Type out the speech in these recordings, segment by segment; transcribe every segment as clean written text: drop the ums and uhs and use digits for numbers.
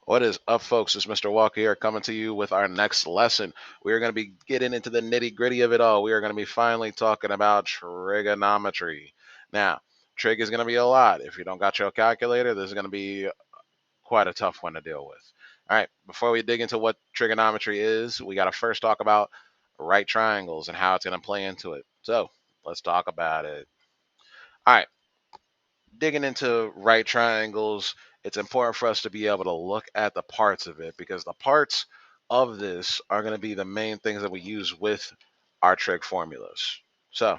What is up, folks? It's Mr. Walker here coming to you with our next lesson. We are going to be getting into the nitty gritty of it all. We are going to be finally talking about trigonometry. Now, trig is going to be a lot. If you don't got your calculator, this is going to be quite a tough one to deal with. All right, before we dig into what trigonometry is, we got to first talk about right triangles and how it's going to play into it. So, let's talk about it. All right, digging into right triangles, it's important for us to be able to look at the parts of it because the parts of this are going to be the main things that we use with our trig formulas. So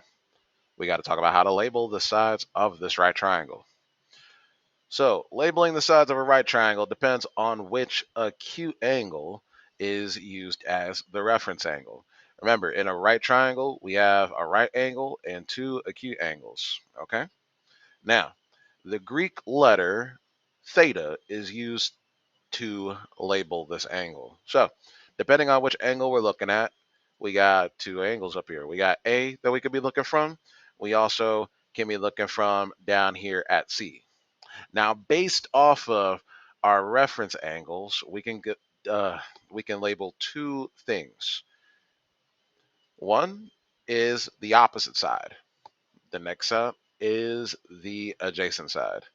we got to talk about how to label the sides of this right triangle. So labeling the sides of a right triangle depends on which acute angle is used as the reference angle. Remember, in a right triangle, we have a right angle and two acute angles. Okay. Now, the Greek letter theta is used to label this angle. So, depending on which angle we're looking at, we got two angles up here. We got A that we could be looking from. We also can be looking from down here at C. Now, based off of our reference angles, we can label two things. One is the opposite side. The next up is the adjacent side.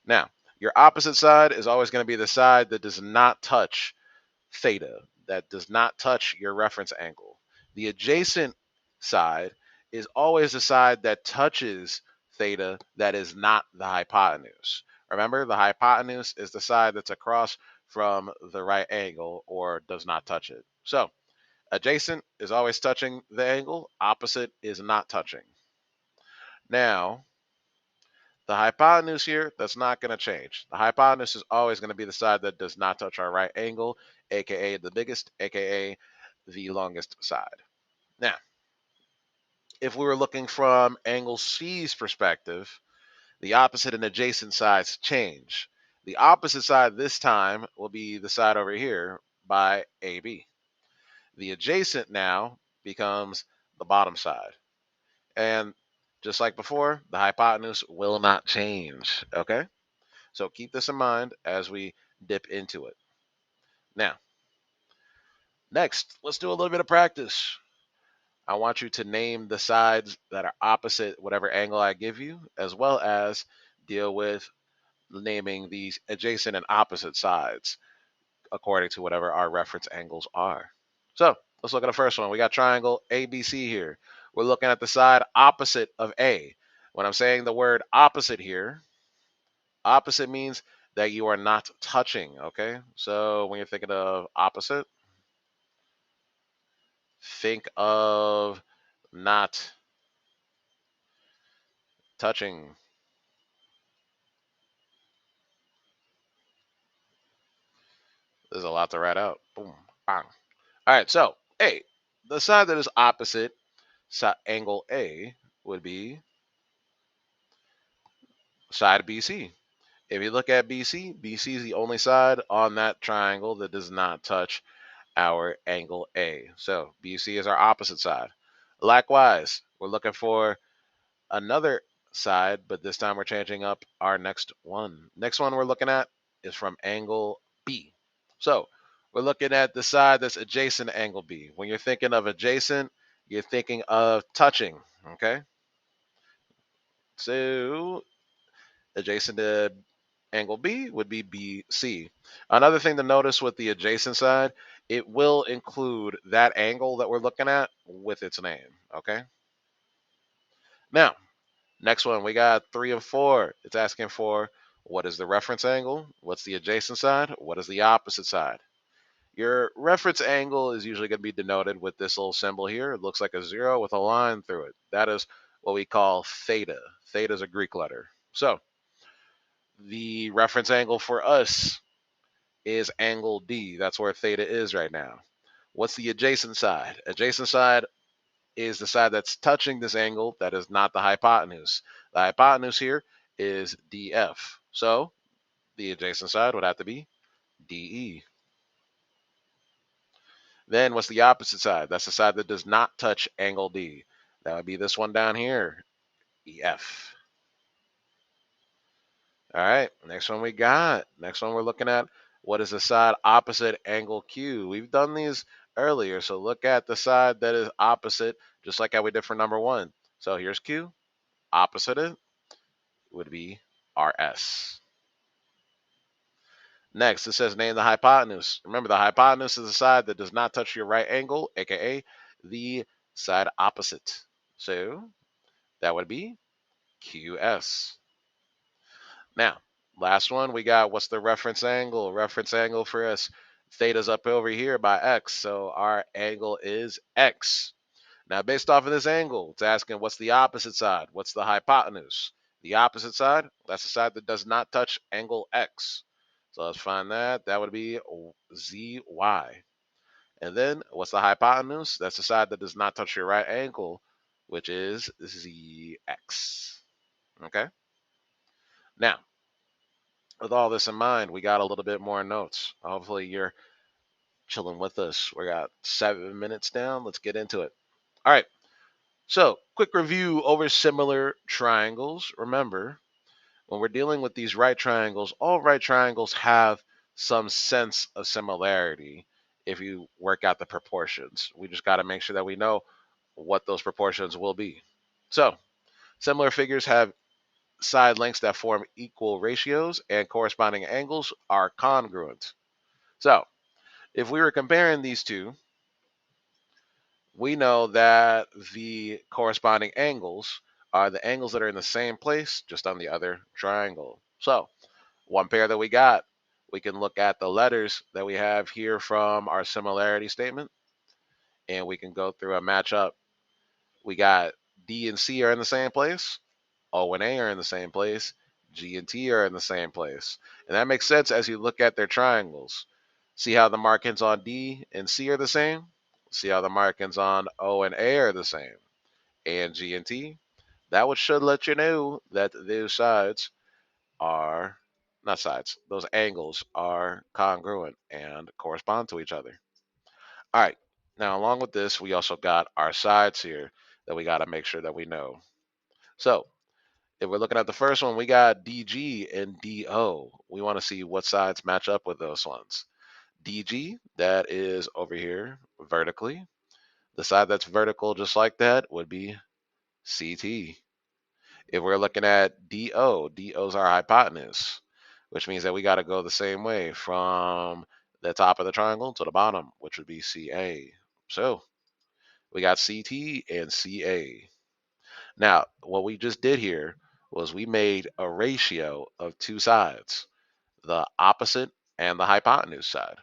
Now, your opposite side is always going to be the side that does not touch theta, that does not touch your reference angle. The adjacent side is always the side that touches theta that is not the hypotenuse. Remember, the hypotenuse is the side that's across from the right angle or does not touch it. So, adjacent is always touching the angle, opposite is not touching. Now, the hypotenuse here, that's not going to change. The hypotenuse is always going to be the side that does not touch our right angle, aka the biggest, aka the longest side. Now, if we were looking from angle C's perspective, the opposite and adjacent sides change. The opposite side this time will be the side over here by AB. The adjacent now becomes the bottom side. And just like before, the hypotenuse will not change. Okay? So keep this in mind as we dip into it. Now, next, let's do a little bit of practice. I want you to name the sides that are opposite whatever angle I give you, as well as deal with naming these adjacent and opposite sides according to whatever our reference angles are. So let's look at the first one. We got triangle ABC here. We're looking at the side opposite of A. When I'm saying the word opposite here, opposite means that you are not touching, okay? So when you're thinking of opposite, think of not touching. There's a lot to write out. Boom, bang. All right, so A, the side that is opposite angle A would be side BC. If you look at BC, BC is the only side on that triangle that does not touch our angle A. So BC is our opposite side. Likewise, we're looking for another side, but this time we're changing up our next one. Next one we're looking at is from angle B. So we're looking at the side that's adjacent to angle B. When you're thinking of adjacent, you're thinking of touching, okay? So adjacent to angle B would be BC. Another thing to notice with the adjacent side, it will include that angle that we're looking at with its name, okay? Now, next one, we got 3 and 4. It's asking for what is the reference angle? What's the adjacent side? What is the opposite side? Your reference angle is usually going to be denoted with this little symbol here. It looks like a 0 with a line through it. That is what we call theta. Theta is a Greek letter. So the reference angle for us is angle D. That's where theta is right now. What's the adjacent side? Adjacent side is the side that's touching this angle that is not the hypotenuse. The hypotenuse here is DF. So the adjacent side would have to be DE. Then what's the opposite side? That's the side that does not touch angle D. That would be this one down here, EF. All right, next one we got. Next one we're looking at What is the side opposite angle Q? We've done these earlier, so look at the side that is opposite, just like how we did for number 1. So here's Q. Opposite it would be RS. Next, it says name the hypotenuse. Remember, the hypotenuse is the side that does not touch your right angle, aka the side opposite. So that would be QS. Now, last one, we got what's the reference angle? Reference angle for us, theta's up over here by X, so our angle is X. Now, based off of this angle, it's asking what's the opposite side? What's the hypotenuse? The opposite side, that's the side that does not touch angle X. So let's find that. That would be ZY. And then what's the hypotenuse? That's the side that does not touch your right angle, which is ZX. Okay? Now, with all this in mind, we got a little bit more notes. Hopefully, you're chilling with us. We got 7 minutes down. Let's get into it. All right. So, quick review over similar triangles. Remember, when we're dealing with these right triangles, all right triangles have some sense of similarity if you work out the proportions. We just got to make sure that we know what those proportions will be. So, similar figures have side lengths that form equal ratios and corresponding angles are congruent. So, if we were comparing these two, we know that the corresponding angles are the angles that are in the same place, just on the other triangle. So, one pair that we can look at the letters that we have here from our similarity statement, and we can go through a matchup. We got D and C are in the same place, O and A are in the same place, G and T are in the same place. And that makes sense as you look at their triangles. See how the markings on D and C are the same? See how the markings on O and A are the same? A and G and T? That would should let you know that those sides are not sides, those angles are congruent and correspond to each other. All right. Now, along with this, we also got our sides here that we got to make sure that we know. So, if we're looking at the first one, we got DG and DO. We want to see what sides match up with those ones. DG, that is over here vertically. The side that's vertical just like that would be CT. If we're looking at DO, DO is our hypotenuse, which means that we got to go the same way from the top of the triangle to the bottom, which would be CA. So we got CT and CA. Now, what we just did here was we made a ratio of two sides, the opposite and the hypotenuse side.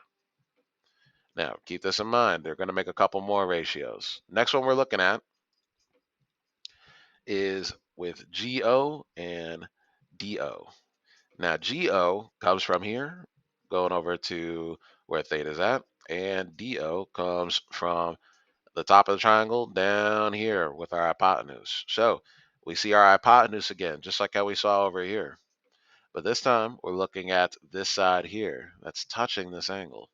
Now, keep this in mind. They're going to make a couple more ratios. Next one we're looking at is with GO and DO. Now, GO comes from here, going over to where theta is at, and DO comes from the top of the triangle down here with our hypotenuse. So we see our hypotenuse again, just like how we saw over here. But this time, we're looking at this side here that's touching this angle.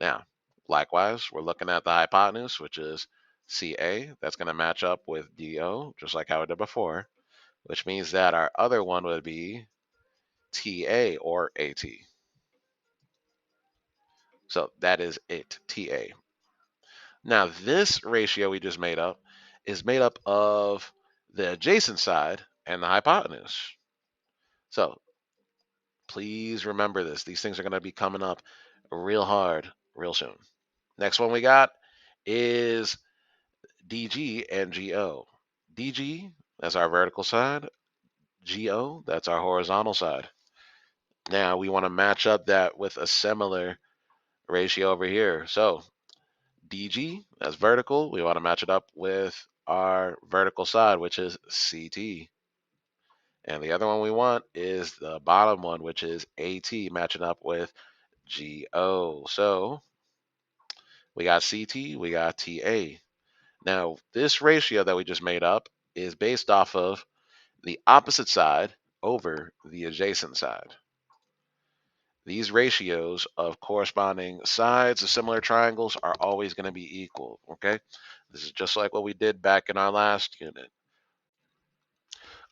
Now, likewise, we're looking at the hypotenuse, which is CA. That's going to match up with DO, just like how we did before, which means that our other one would be TA or AT. So that is it, TA. Now, this ratio we just made up is made up of the adjacent side and the hypotenuse. So please remember this. These things are going to be coming up real hard real soon. Next one we got is DG and GO. DG, that's our vertical side. GO, that's our horizontal side. Now we want to match up that with a similar ratio over here. So DG, that's vertical. We want to match it up with our vertical side, which is CT. And the other one we want is the bottom one, which is AT, matching up with GO. So we got CT, we got TA. Now, this ratio that we just made up is based off of the opposite side over the adjacent side. These ratios of corresponding sides of similar triangles are always going to be equal, okay? This is just like what we did back in our last unit.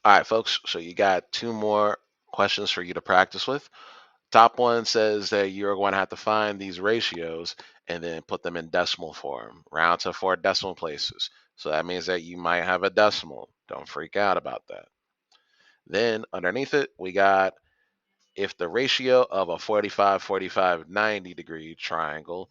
All right, folks, so you got two more questions for you to practice with. Top one says that you're going to have to find these ratios and then put them in decimal form, round to 4 decimal places. So that means that you might have a decimal. Don't freak out about that. Then underneath it, we got if the ratio of a 45, 45, 90-degree triangle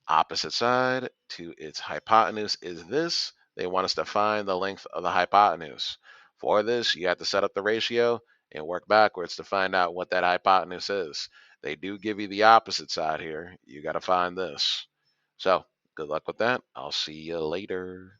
opposite side to its hypotenuse is this, they want us to find the length of the hypotenuse. For this, you have to set up the ratio and work backwards to find out what that hypotenuse is. They do give you the opposite side here. You got to find this. So, good luck with that. I'll see you later.